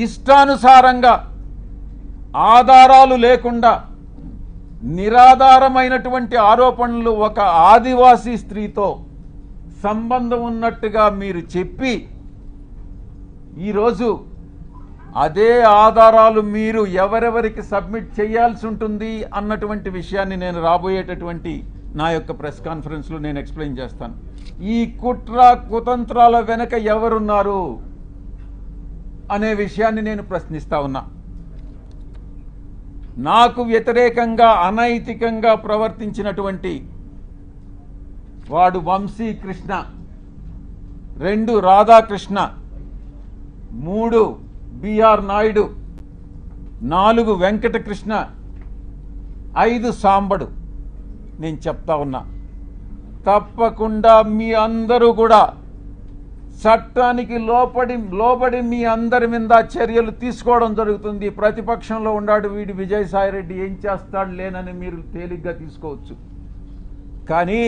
ఇష్టానుసారంగా ఆధారాలు లేకుండా నిరాధారమైనటువంటి ఆరోపణలు ఒక ఆదివాసీ స్త్రీతో సంబంధం ఉన్నట్టుగా మీరు చెప్పి ఈరోజు అదే ఆధారాలు మీరు ఎవరెవరికి సబ్మిట్ చేయాల్సి ఉంటుంది అన్నటువంటి విషయాన్ని నేను రాబోయేటటువంటి నా యొక్క ప్రెస్ కాన్ఫరెన్స్లో నేను ఎక్స్ప్లెయిన్ చేస్తాను. ఈ కుట్ర కుతంత్రాల వెనక ఎవరున్నారు అనే విషయాన్ని నేను ప్రశ్నిస్తా ఉన్నా. నాకు వ్యతిరేకంగా అనైతికంగా ప్రవర్తించినటువంటి వాడు వంశీకృష్ణ, 2 రాధాకృష్ణ, 3 బిఆర్ నాయుడు, 4 వెంకటకృష్ణ, 5 సాంబడు. నేను చెప్తా ఉన్నా, తప్పకుండా మీ అందరూ కూడా చట్టానికి లోబడి మీ అందరి మీద చర్యలు తీసుకోవడం జరుగుతుంది. ప్రతిపక్షంలో ఉన్నాడు వీడు విజయసాయిరెడ్డి, ఏం చేస్తాడు లేనని మీరు తేలిగ్గా తీసుకోవచ్చు. కానీ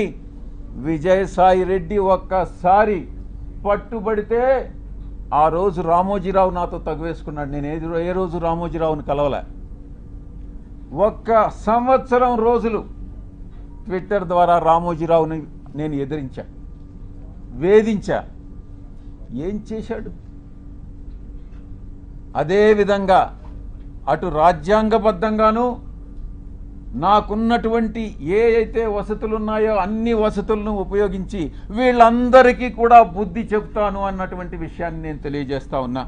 విజయసాయిరెడ్డి ఒక్కసారి పట్టుబడితే ఆ రోజు రామోజీరావు నాతో తగువేసుకున్నాడు. నేను ఏ రోజు రామోజీరావుని కలవలే. 1 సంవత్సరం రోజులు ట్విట్టర్ ద్వారా రామోజీరావుని నేను ఎదిరించా, వేధించా. ఏం చేశాడు? అదేవిధంగా అటు రాజ్యాంగబద్ధంగాను నాకున్నటువంటి ఏ అయితే వసతులు ఉన్నాయో అన్ని వసతులను ఉపయోగించి వీళ్ళందరికీ కూడా బుద్ధి చెప్తాను అన్నటువంటి విషయాన్ని నేను తెలియజేస్తా ఉన్నా.